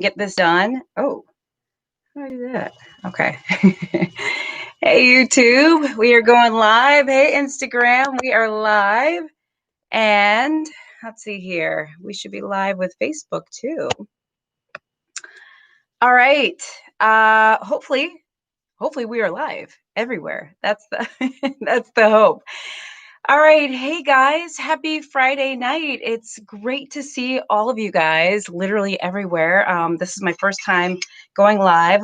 get this done. Oh, how do I do that? Okay. Hey, YouTube, we are going live. Hey, Instagram, we are live. And let's see here. We should be live with Facebook too. All right. Hopefully we are live everywhere. That's the that's the hope. All right. Hey guys, happy Friday night. It's great to see all of you guys literally everywhere. This is my first time going live.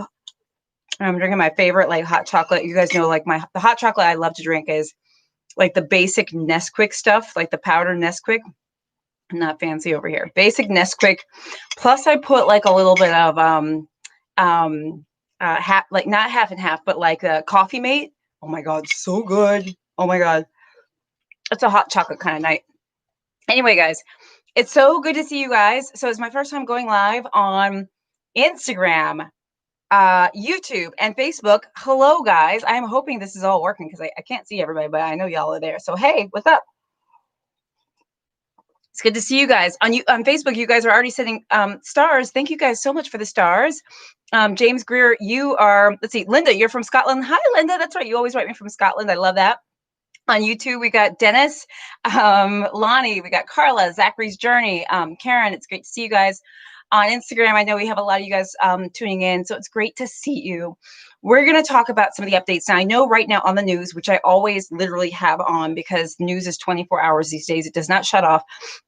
I'm drinking my favorite like hot chocolate. You guys know like the hot chocolate I love to drink is like the basic Nesquik stuff, like the powder Nesquik. I'm not fancy over here. Basic Nesquik. Plus I put like a little bit of half, like not half and half, but like a Coffee Mate. Oh my God, so good. Oh my God. It's a hot chocolate kind of night. Anyway, guys, it's so good to see you guys. So it's my first time going live on Instagram, YouTube, and Facebook. Hello, guys. I'm hoping this is all working because I can't see everybody, but I know y'all are there. So, hey, what's up? It's good to see you guys. On Facebook, you guys are already sending stars. Thank you guys so much for the stars. James Greer, you are, let's see, Linda, you're from Scotland. Hi, Linda. That's right. You always write me from Scotland. I love that. On YouTube, we got Dennis, Lonnie, we got Carla, Zachary's Journey, Karen. It's great to see you guys. On Instagram, I know we have a lot of you guys tuning in, so it's great to see you. We're going to talk about some of the updates. Now, I know right now on the news, which I always literally have on because news is 24 hours these days. It does not shut off.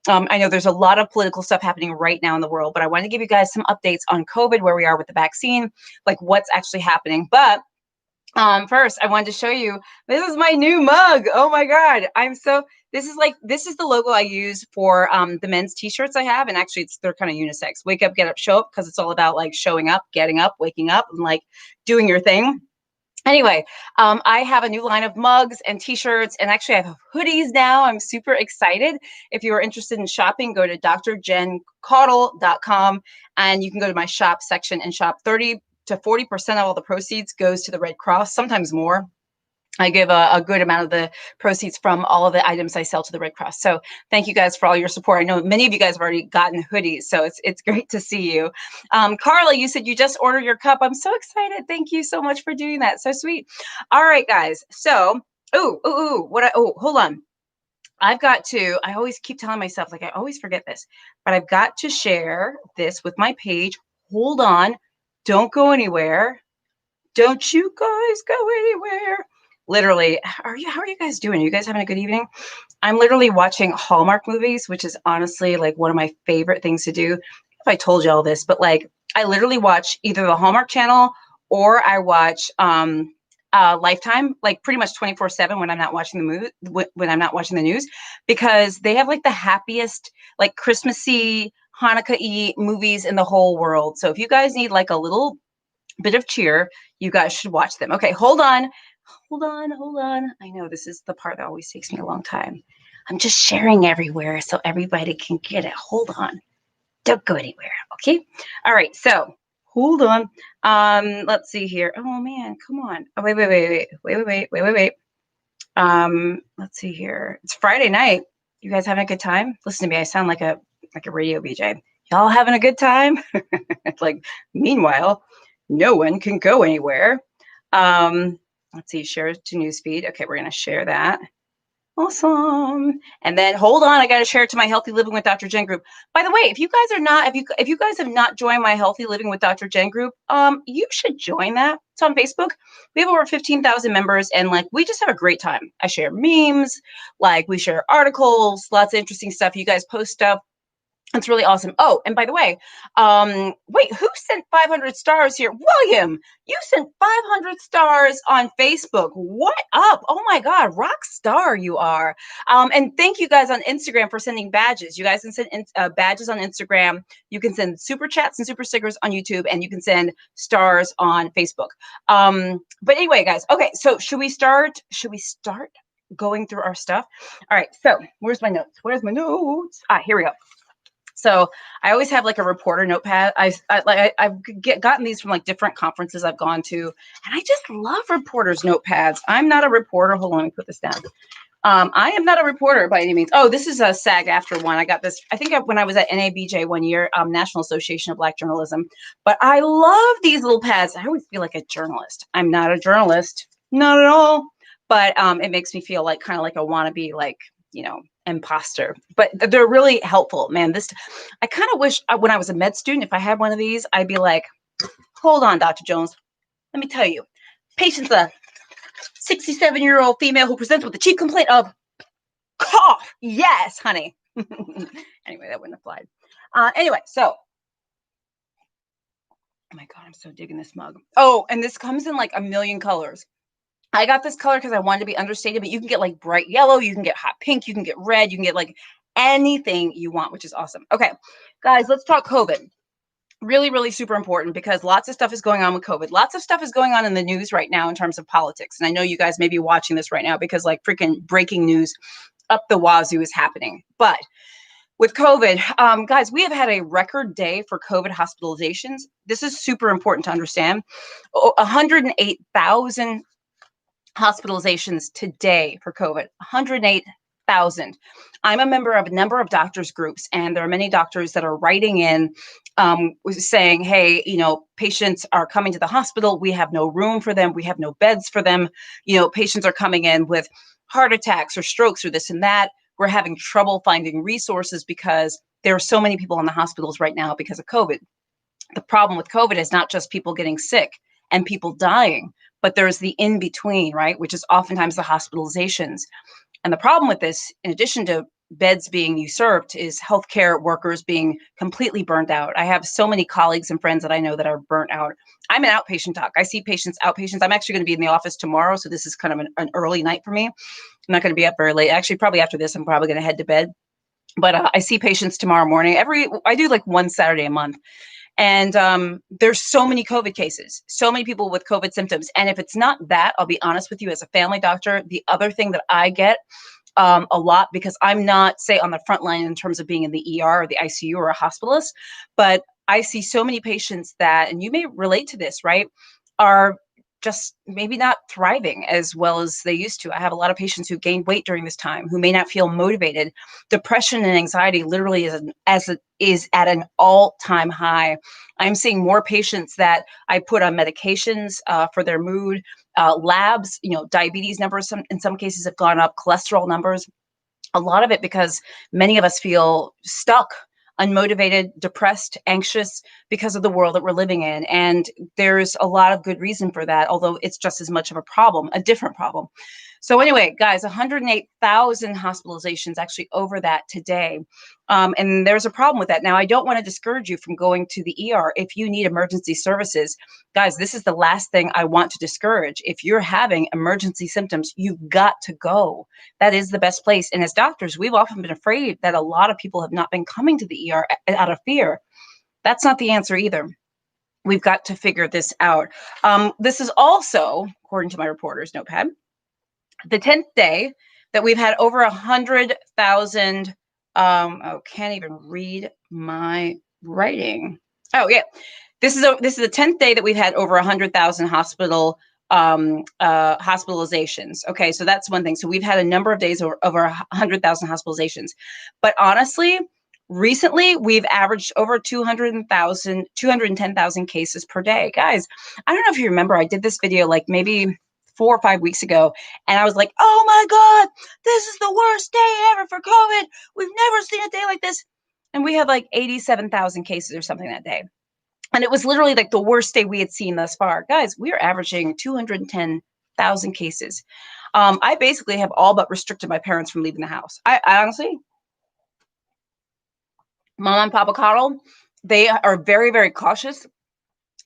I know there's a lot of political stuff happening right now in the world, but I want to give you guys some updates on COVID, where we are with the vaccine, like what's actually happening. But first, I wanted to show you, this is my new mug. Oh my God. This is the logo I use for the men's t-shirts I have. And actually they're kind of unisex. Wake up, get up, show up, because it's all about like showing up, getting up, waking up, and like doing your thing. Anyway, I have a new line of mugs and t-shirts, and actually I have hoodies now. I'm super excited. If you are interested in shopping, go to drjencaudle.com and you can go to my shop section and shop. 30 to 40% of all the proceeds goes to the Red Cross, sometimes more. I give a good amount of the proceeds from all of the items I sell to the Red Cross. So thank you guys for all your support. I know many of you guys have already gotten hoodies, so it's great to see you. Carla, you said you just ordered your cup. I'm so excited. Thank you so much for doing that. So sweet. All right, guys. So, hold on. I always keep telling myself, like I always forget this, but I've got to share this with my page. Hold on. Don't go anywhere. Don't you guys go anywhere. Literally, how are you guys doing? Are you guys having a good evening? I'm literally watching Hallmark movies, which is honestly like one of my favorite things to do. If I told you all this, but like I literally watch either the Hallmark Channel or I watch Lifetime, like pretty much 24/7 when I'm not watching when I'm not watching the news, because they have like the happiest, like Christmassy, Hanukkah-y movies in the whole world. So if you guys need like a little bit of cheer, you guys should watch them. Okay, hold on. I know this is the part that always takes me a long time. I'm just sharing everywhere so everybody can get it. Hold on. Don't go anywhere. Okay. All right. So hold on. Let's see here. Oh man, come on. Oh, wait. Let's see here. It's Friday night. You guys having a good time? Listen to me. I sound like a radio VJ. Y'all having a good time? Like, meanwhile, no one can go anywhere. Let's see, share to newsfeed. Okay, we're going to share that. Awesome. And then hold on, I got to share it to my Healthy Living with Dr. Jen group. By the way, if you guys are not, if you guys have not joined my Healthy Living with Dr. Jen group, you should join that. It's on Facebook. We have over 15,000 members, and like we just have a great time. I share memes, like we share articles, lots of interesting stuff. You guys post stuff. It's really awesome. Oh, and by the way, wait, who sent 500 stars here? William, you sent 500 stars on Facebook. What up? Oh my God, rock star you are. And thank you guys on Instagram for sending badges. You guys can send badges on Instagram. You can send super chats and super stickers on YouTube, and you can send stars on Facebook. But anyway, guys, okay, so should we start going through our stuff? All right, so where's my notes? Here we go. So I always have like a reporter notepad. I've gotten these from like different conferences I've gone to, and I just love reporters' notepads. I'm not a reporter. Hold on, let me put this down. I am not a reporter by any means. Oh, this is a SAG-AFTRA one. I got this, I think when I was at NABJ one year, National Association of Black Journalism. But I love these little pads. I always feel like a journalist. I'm not a journalist, not at all. But it makes me feel like kind of like a wannabe, like, imposter. But they're really helpful, man. I kind of wish when I was a med student, if I had one of these, I'd be like, hold on, Dr. Jones. Let me tell you, patient's a 67-year-old female who presents with the chief complaint of cough. Yes, honey. Anyway, that wouldn't apply. Anyway, so, oh my God, I'm so digging this mug. Oh, and this comes in like a million colors. I got this color because I wanted to be understated, but you can get like bright yellow, you can get hot pink, you can get red, you can get like anything you want, which is awesome. Okay, guys, let's talk COVID. Really, really super important because lots of stuff is going on with COVID. Lots of stuff is going on in the news right now in terms of politics. And I know you guys may be watching this right now because like freaking breaking news up the wazoo is happening. But with COVID, guys, we have had a record day for COVID hospitalizations. This is super important to understand. 108,000 hospitalizations today for COVID, 108,000. I'm a member of a number of doctors groups, and there are many doctors that are writing in saying, hey, patients are coming to the hospital. We have no room for them. We have no beds for them. Patients are coming in with heart attacks or strokes or this and that. We're having trouble finding resources because there are so many people in the hospitals right now because of COVID. The problem with COVID is not just people getting sick and people dying, but there's the in between, right? Which is oftentimes the hospitalizations. And the problem with this, in addition to beds being usurped, is healthcare workers being completely burned out. I have so many colleagues and friends that I know that are burnt out. I'm an outpatient doc. I see patients, outpatients. I'm actually going to be in the office tomorrow. So this is kind of an early night for me. I'm not going to be up very late. Actually, probably after this, I'm probably going to head to bed. But I see patients tomorrow morning. I do like one Saturday a month. And there's so many COVID cases, so many people with COVID symptoms. And if it's not that, I'll be honest with you, as a family doctor, the other thing that I get a lot, because I'm not, say, on the front line in terms of being in the ER or the ICU or a hospitalist, but I see so many patients that, and you may relate to this, right, are just maybe not thriving as well as they used to. I have a lot of patients who gained weight during this time, who may not feel motivated. Depression and anxiety literally is at an all-time high. I'm seeing more patients that I put on medications for their mood. Labs, diabetes numbers in some cases have gone up, cholesterol numbers. A lot of it because many of us feel stuck, unmotivated, depressed, anxious because of the world that we're living in. And there's a lot of good reason for that, although it's just as much of a problem, a different problem. So anyway, guys, 108,000 hospitalizations, actually over that today. And there's a problem with that. Now, I don't want to discourage you from going to the ER if you need emergency services. Guys, this is the last thing I want to discourage. If you're having emergency symptoms, you've got to go. That is the best place. And as doctors, we've often been afraid that a lot of people have not been coming to the ER out of fear. That's not the answer either. We've got to figure this out. This is also, according to my reporter's notepad, the 10th day that we've had over 100,000. Can't even read my writing. Oh yeah, this is the 10th day that we've had over 100,000 hospitalizations. Okay, so that's one thing. So we've had a number of days over 100,000 hospitalizations, but honestly, recently we've averaged over 210,000 cases per day. Guys, I don't know if you remember, I did this video like maybe 4 or 5 weeks ago, and I was like, oh my God, this is the worst day ever for COVID. We've never seen a day like this. And we had like 87,000 cases or something that day. And it was literally like the worst day we had seen thus far. Guys, we are averaging 210,000 cases. I basically have all but restricted my parents from leaving the house. I honestly, Mom and Papa Caudle, they are very, very cautious.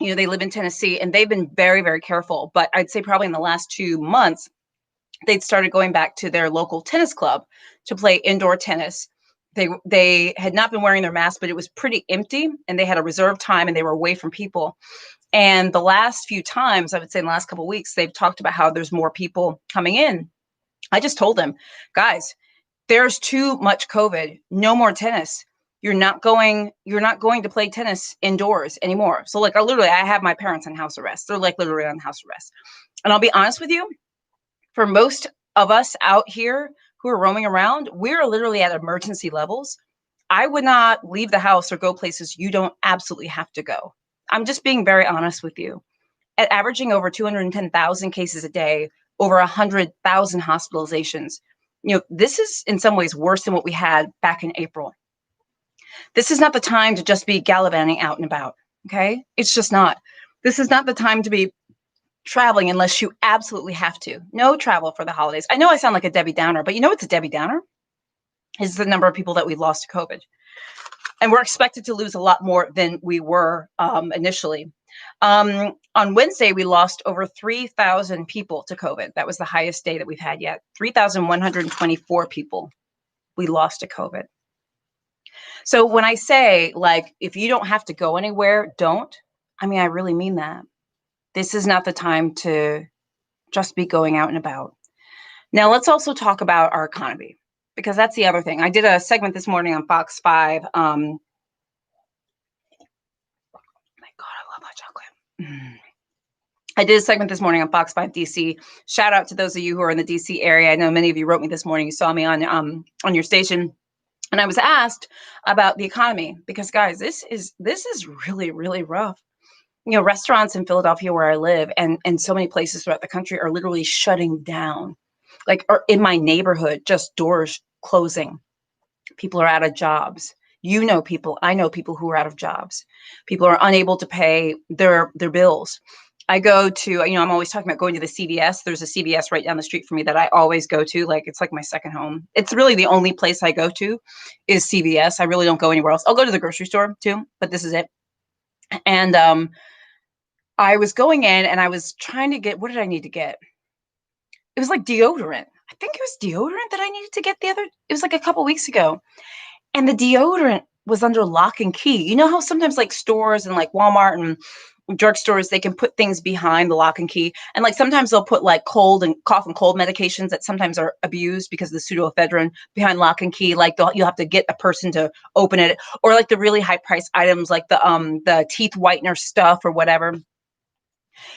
They live in Tennessee, and they've been very, very careful. But I'd say probably in the last 2 months, they'd started going back to their local tennis club to play indoor tennis. They had not been wearing their masks, but it was pretty empty, and they had a reserved time, and they were away from people. And the last few times, I would say in the last couple of weeks, they've talked about how there's more people coming in. I just told them, guys, there's too much COVID. No more tennis. You're not going to play tennis indoors anymore. So like I have my parents on house arrest. They're like literally on house arrest. And I'll be honest with you, for most of us out here, who are roaming around, we're literally at emergency levels. I would not leave the house or go places you don't absolutely have to go. I'm just being very honest with you. At averaging over 210,000 cases a day, over 100,000 hospitalizations, this is in some ways worse than what we had back in April. This is not the time to just be gallivanting out and about. Okay. It's just not. This is not the time to be traveling unless you absolutely have to. No travel for the holidays. I know I sound like a Debbie Downer, but you know what's a Debbie Downer? Is the number of people that we lost to COVID. And we're expected to lose a lot more than we were initially. On Wednesday, we lost over 3,000 people to COVID. That was the highest day that we've had yet. 3,124 people we lost to COVID. So when I say, like, if you don't have to go anywhere, don't. I mean, I really mean that. This is not the time to just be going out and about. Now, let's also talk about our economy, because that's the other thing. I did a segment this morning on Fox 5. My God, I love hot chocolate. I did a segment this morning on Fox 5 DC. Shout out to those of you who are in the DC area. I know many of you wrote me this morning. You saw me on your station. And I was asked about the economy because, guys, this is really, really rough. Restaurants in Philadelphia where I live and so many places throughout the country are literally shutting down. Like, or in my neighborhood, just doors closing. People are out of jobs. People. I know people who are out of jobs. People are unable to pay their bills. I go to, I'm always talking about going to the CVS. There's a CVS right down the street from me that I always go to. Like, it's like my second home. It's really the only place I go to is CVS. I really don't go anywhere else. I'll go to the grocery store too, but this is it. And I was going in and I was trying to get, what did I need to get? It was like deodorant. I think it was deodorant that I needed to get it was like a couple weeks ago. And the deodorant was under lock and key. You know how sometimes like stores and like Walmart and drugstores, they can put things behind the lock and key. And like sometimes they'll put like cold and cough and cold medications that sometimes are abused because of the pseudoephedrine behind lock and key. Like you'll have to get a person to open it, or like the really high price items like the teeth whitener stuff or whatever.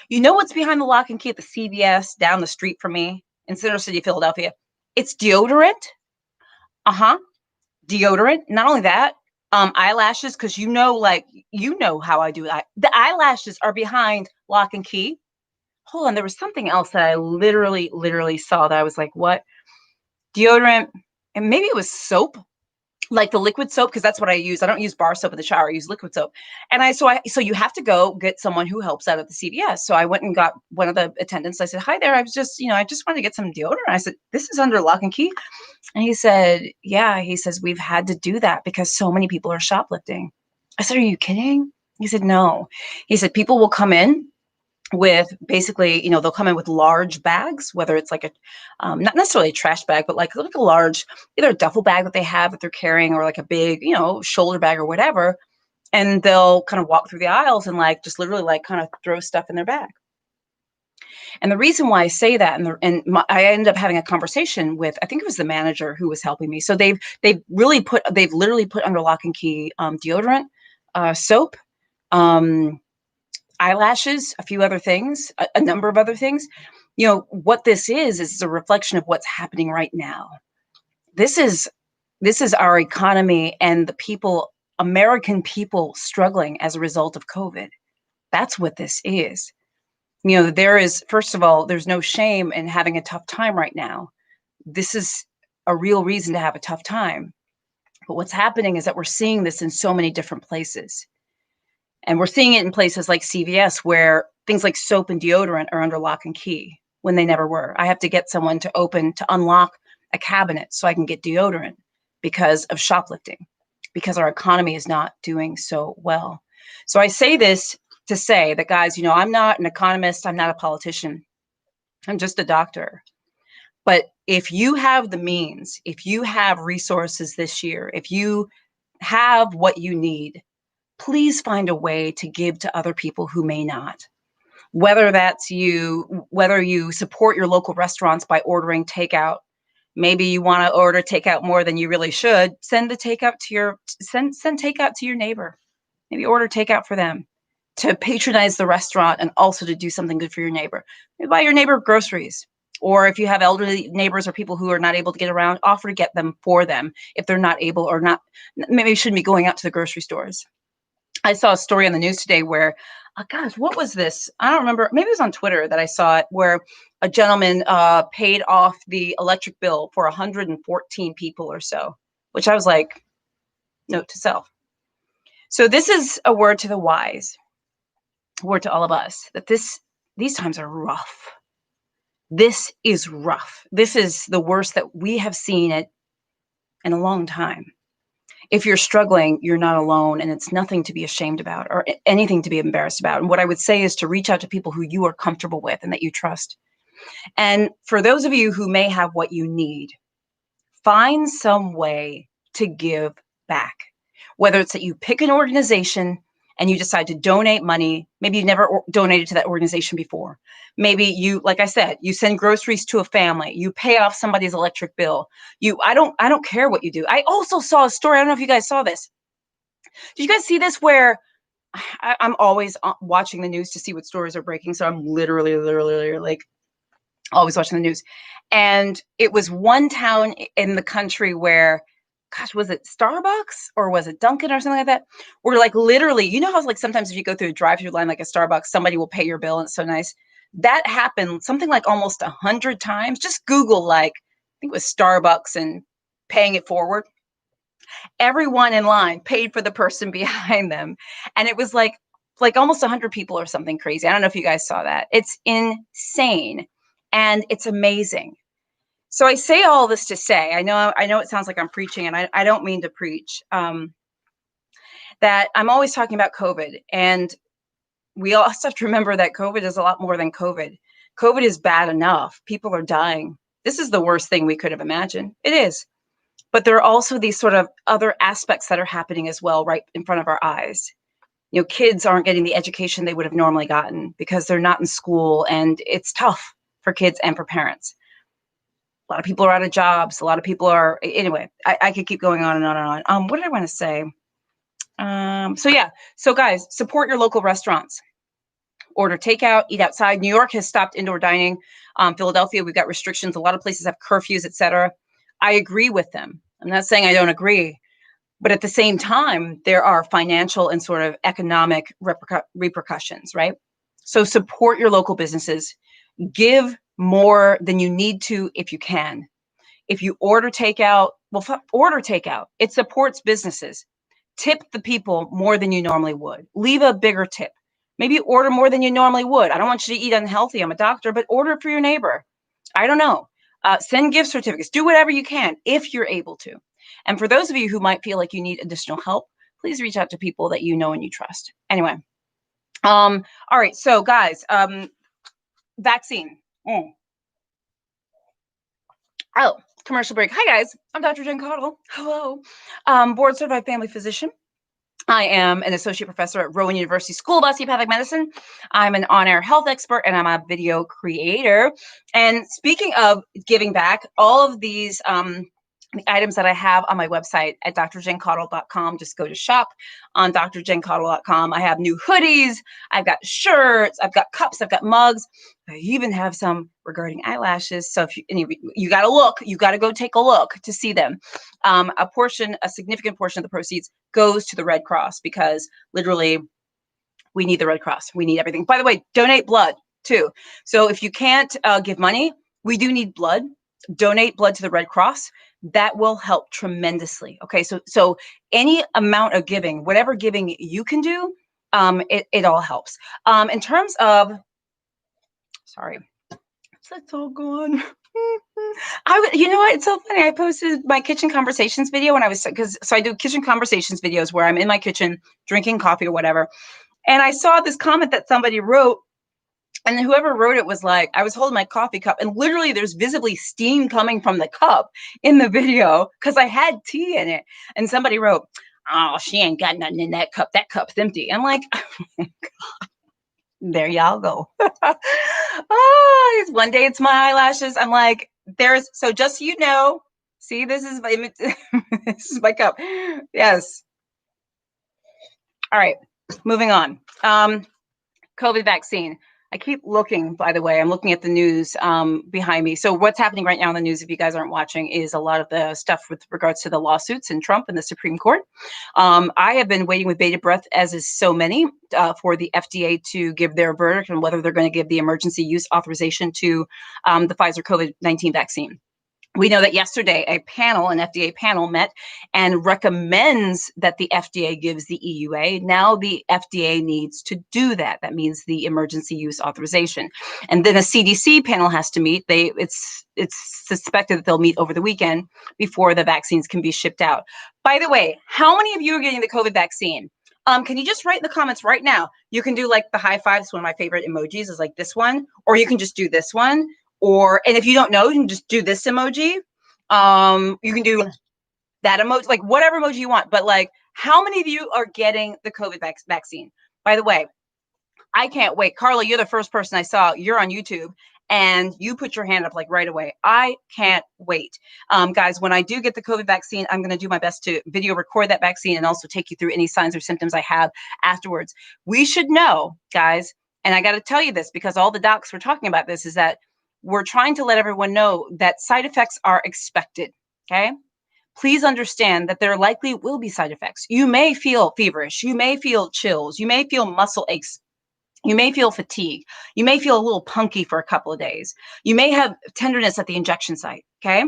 You know what's behind the lock and key at the CVS down the street from me in Center City, Philadelphia? It's deodorant. Deodorant. Not only that, eyelashes, because how I do that. The eyelashes are behind lock and key. Hold on, there was something else that I literally saw that I was like, what? Deodorant, and maybe it was soap, like the liquid soap, because that's what I use. I don't use bar soap in the shower. I use liquid soap. And so you have to go get someone who helps out at the CVS. So I went and got one of the attendants. I said, hi there. I just wanted to get some deodorant. I said, this is under lock and key. And he said, yeah, he says, we've had to do that because so many people are shoplifting. I said, are you kidding? He said, no. He said, people will come in with basically, they'll come in with large bags, whether it's like not necessarily a trash bag, but like a large, either a duffel bag that they have that they're carrying or like a big, shoulder bag or whatever. And they'll kind of walk through the aisles and like, just literally like kind of throw stuff in their bag. And the reason why I say that, I ended up having a conversation with, I think it was the manager who was helping me. So they've literally put under lock and key deodorant, soap, eyelashes, a few other things, a number of other things. What this is a reflection of what's happening right now. This is our economy and the people, American people, struggling as a result of COVID. That's what this is. There is, first of all, there's no shame in having a tough time right now. This is a real reason to have a tough time. But what's happening is that we're seeing this in so many different places. And we're seeing it in places like CVS where things like soap and deodorant are under lock and key when they never were. I have to get someone to unlock a cabinet so I can get deodorant because of shoplifting, because our economy is not doing so well. So I say this to say that, guys, I'm not an economist. I'm not a politician. I'm just a doctor. But if you have the means, if you have resources this year, if you have what you need, please find a way to give to other people who may not. Whether you support your local restaurants by ordering takeout. Maybe you want to order takeout more than you really should. Send takeout to your neighbor. Maybe order takeout for them, to patronize the restaurant and also to do something good for your neighbor. Maybe buy your neighbor groceries. Or if you have elderly neighbors or people who are not able to get around, offer to get them for them if they're not able or not, maybe shouldn't be going out to the grocery stores. I saw a story on the news today where, gosh, what was this? I don't remember. Maybe it was on Twitter that I saw it, where a gentleman paid off the electric bill for 114 people or so, which I was like, note to self. So this is a word to the wise, a word to all of us, that these times are rough. This is rough. This is the worst that we have seen it in a long time. If you're struggling, you're not alone, and it's nothing to be ashamed about or anything to be embarrassed about. And what I would say is to reach out to people who you are comfortable with and that you trust. And for those of you who may have what you need, find some way to give back. Whether it's that you pick an organization and you decide to donate money. Maybe you've never donated to that organization before. Maybe you, like I said, you send groceries to a family. You pay off somebody's electric bill. I don't care what you do. I also saw a story. I don't know if you guys saw this. Did you guys see this where I'm always watching the news to see what stories are breaking. So I'm literally like always watching the news. And it was one town in the country where, gosh, was it Starbucks or was it Dunkin' or something like that? Where like literally, you know how like sometimes if you go through a drive-through line like a Starbucks, somebody will pay your bill and it's so nice. That happened something like almost 100 times. Just Google like, I think it was Starbucks and paying it forward. Everyone in line paid for the person behind them. And it was like almost 100 people or something crazy. I don't know if you guys saw that. It's insane. And it's amazing. So I say all this to say, I know it sounds like I'm preaching, and I don't mean to preach, that I'm always talking about COVID. And we also have to remember that COVID is a lot more than COVID. COVID is bad enough. People are dying. This is the worst thing we could have imagined. It is. But there are also these sort of other aspects that are happening as well, right in front of our eyes. You know, kids aren't getting the education they would have normally gotten because they're not in school, and it's tough for kids and for parents. A lot of people are out of jobs. A lot of people are, anyway, I could keep going on and on and on. What did I want to say? So guys, support your local restaurants. Order takeout, eat outside. New York has stopped indoor dining. Philadelphia, we've got restrictions. A lot of places have curfews, etc. I agree with them. I'm not saying I don't agree, but at the same time, there are financial and sort of economic repercussions, right? So support your local businesses. Give more than you need to if you can. If you order takeout, order takeout. It supports businesses. Tip the people more than you normally would. Leave a bigger tip. Maybe order more than you normally would. I don't want you to eat unhealthy. I'm a doctor, but order for your neighbor. I don't know. Send gift certificates. Do whatever you can if you're able to. And for those of you who might feel like you need additional help, please reach out to people that you know and you trust. Anyway. All right. So guys, vaccine. Oh, commercial break. Hi, guys. I'm Dr. Jen Caudle. Hello. Board certified family physician. I am an associate professor at Rowan University School of Osteopathic Medicine. I'm an on-air health expert, and I'm a video creator. And speaking of giving back, all of these the items that I have on my website at drjencaudle.com. Just go to shop on drjencaudle.com. I have new hoodies. I've got shirts. I've got cups. I've got mugs. I even have some regarding eyelashes. So if you got to look, you got to go take a look to see them. A significant portion of the proceeds goes to the Red Cross because literally we need the Red Cross. We need everything. By the way, donate blood too. So if you can't give money, we do need blood. Donate blood to the Red Cross. That will help tremendously. Okay, so any amount of giving, whatever giving you can do, it all helps. In terms of, sorry, that's all gone. You know what? It's so funny. I posted my kitchen conversations video when I was, so I do kitchen conversations videos where I'm in my kitchen drinking coffee or whatever. And I saw this comment that somebody wrote. And whoever wrote it was like, I was holding my coffee cup and literally there's visibly steam coming from the cup in the video because I had tea in it. And somebody wrote, oh, she ain't got nothing in that cup. That cup's empty. I'm like, oh my God. There y'all go. One day it's my eyelashes. I'm like, so just so you know, see, this is my cup. Yes. All right, moving on. COVID vaccine. I keep looking, by the way, I'm looking at the news behind me. So what's happening right now in the news, if you guys aren't watching, is a lot of the stuff with regards to the lawsuits and Trump and the Supreme Court. I have been waiting with bated breath, as is so many, for the FDA to give their verdict on whether they're going to give the emergency use authorization to the Pfizer COVID-19 vaccine. We know that yesterday an FDA panel met and recommends that the FDA gives the EUA. Now the FDA needs to do that. That means the emergency use authorization. And then a CDC panel has to meet. It's suspected that they'll meet over the weekend before the vaccines can be shipped out. By the way, how many of you are getting the COVID vaccine? Can you just write in the comments right now? You can do like the high five. It's one of my favorite emojis is like this one, or you can just do this one. And if you don't know, you can just do this emoji. You can do that emoji, like whatever emoji you want. But like, how many of you are getting the COVID vaccine? By the way, I can't wait. Carla, you're the first person I saw. You're on YouTube and you put your hand up like right away. I can't wait. Guys, when I do get the COVID vaccine, I'm going to do my best to video record that vaccine and also take you through any signs or symptoms I have afterwards. We should know, guys, and I got to tell you this because all the docs were talking about this, is that we're trying to let everyone know that side effects are expected, okay? Please understand that there likely will be side effects. You may feel feverish. You may feel chills. You may feel muscle aches. You may feel fatigue. You may feel a little punky for a couple of days. You may have tenderness at the injection site, okay?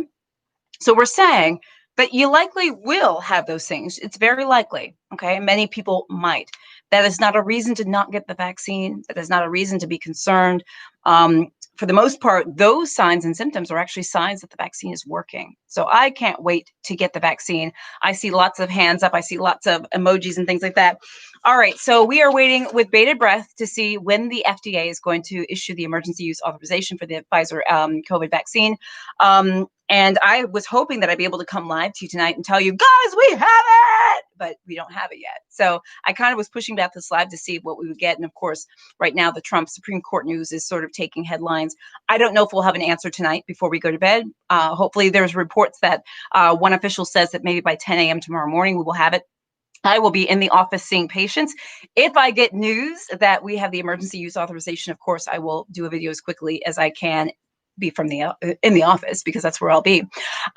So we're saying that you likely will have those things. It's very likely, okay? Many people might. That is not a reason to not get the vaccine. That is not a reason to be concerned. For the most part, those signs and symptoms are actually signs that the vaccine is working. So I can't wait to get the vaccine. I see lots of hands up. I see lots of emojis and things like that. All right, so we are waiting with bated breath to see when the FDA is going to issue the emergency use authorization for the Pfizer COVID vaccine. And I was hoping that I'd be able to come live to you tonight and tell you, guys, we have it, but we don't have it yet. So I kind of was pushing back this live to see what we would get. And of course, right now, the Trump Supreme Court news is sort of taking headlines. I don't know if we'll have an answer tonight before we go to bed. Hopefully there's reports that one official says that maybe by 10 a.m. tomorrow morning, we will have it. I will be in the office seeing patients. If I get news that we have the emergency use authorization, of course, I will do a video as quickly as I can be from in the office, because that's where I'll be.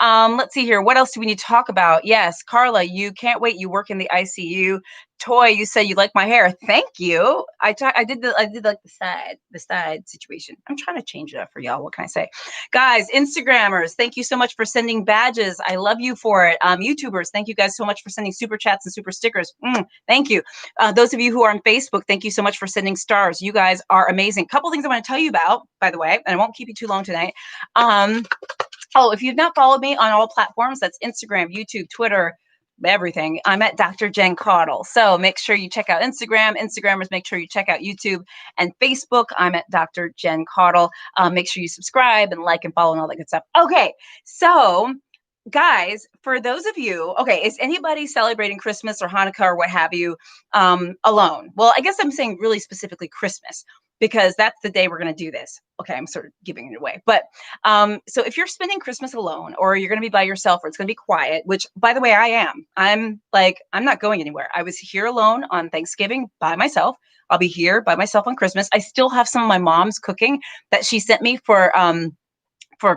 Let's see here. What else do we need to talk about? Yes, Carla, you can't wait. You work in the ICU. Toy, you said you like my hair. Thank you. I did like the side situation. I'm trying to change it up for y'all. What can I say? Guys, Instagrammers, thank you so much for sending badges. I love you for it. YouTubers, thank you guys so much for sending super chats and super stickers. Thank you. Those of you who are on Facebook, thank you so much for sending stars. You guys are amazing. Couple things I want to tell you about, by the way, and I won't keep you too long tonight. Oh, if you've not followed me on all platforms, that's Instagram, YouTube, Twitter, everything, I'm at Dr. Jen Caudle. So make sure you check out Instagram. Instagrammers, make sure you check out YouTube and Facebook. I'm at Dr. Jen Caudle. Make sure you subscribe and like and follow and all that good stuff. Okay, so guys, for those of you, okay, is anybody celebrating Christmas or Hanukkah or what have you alone? Well, I guess I'm saying really specifically Christmas, because that's the day we're going to do this. Okay, I'm sort of giving it away. But so if you're spending Christmas alone, or you're going to be by yourself, or it's going to be quiet, which by the way, I am. I'm not going anywhere. I was here alone on Thanksgiving by myself. I'll be here by myself on Christmas. I still have some of my mom's cooking that she sent me for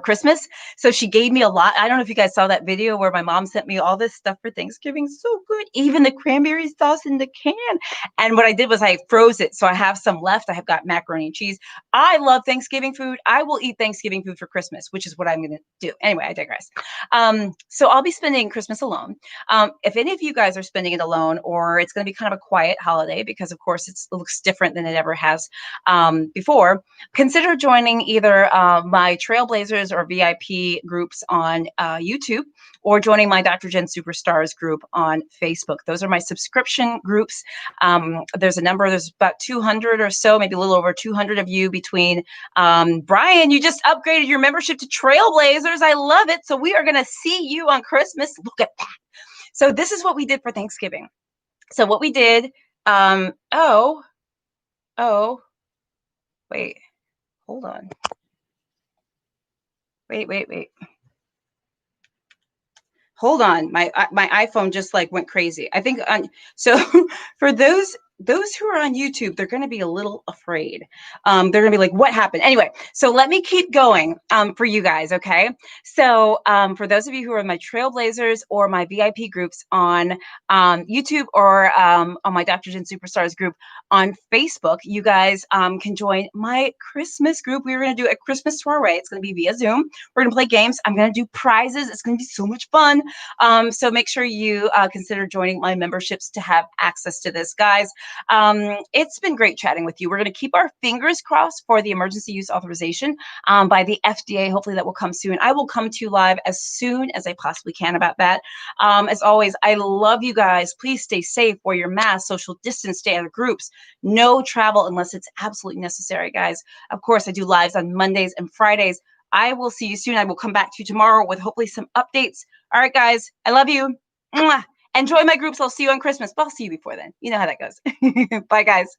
Christmas. So she gave me a lot. I don't know if you guys saw that video where my mom sent me all this stuff for Thanksgiving. So good. Even the cranberry sauce in the can. And what I did was I froze it. So I have some left. I have got macaroni and cheese. I love Thanksgiving food. I will eat Thanksgiving food for Christmas, which is what I'm going to do. Anyway, I digress. So I'll be spending Christmas alone. If any of you guys are spending it alone, or it's going to be kind of a quiet holiday, because of course it looks different than it ever has before, consider joining either my Trailblazers or VIP groups on YouTube, or joining my Dr. Jen Superstars group on Facebook. Those are my subscription groups. There's about 200 or so, maybe a little over 200 of you between. Brian, you just upgraded your membership to Trailblazers. I love it. So we are going to see you on Christmas. Look at that. So this is what we did for Thanksgiving. So what we did, wait, hold on. Wait. Hold on. My iPhone just like went crazy. I think so for those those who are on YouTube, they're going to be a little afraid. They're going to be like, what happened? Anyway, so let me keep going for you guys, okay? So for those of you who are my Trailblazers or my VIP groups on YouTube or on my Dr. Jen Superstars group on Facebook, you guys can join my Christmas group. We're going to do a Christmas soiree. It's going to be via Zoom. We're going to play games. I'm going to do prizes. It's going to be so much fun. So make sure you consider joining my memberships to have access to this, guys. It's been great chatting with you. We're going to keep our fingers crossed for the emergency use authorization by the FDA. Hopefully that will come soon. I will come to you live as soon as I possibly can about that. As always, I love you guys. Please stay safe, wear your mask, social distance, stay out of groups. No travel unless it's absolutely necessary, guys. Of course, I do lives on Mondays and Fridays. I will see you soon. I will come back to you tomorrow with hopefully some updates. All right, guys, I love you. Mwah. Enjoy my groups. I'll see you on Christmas, but I'll see you before then. You know how that goes. Bye, guys.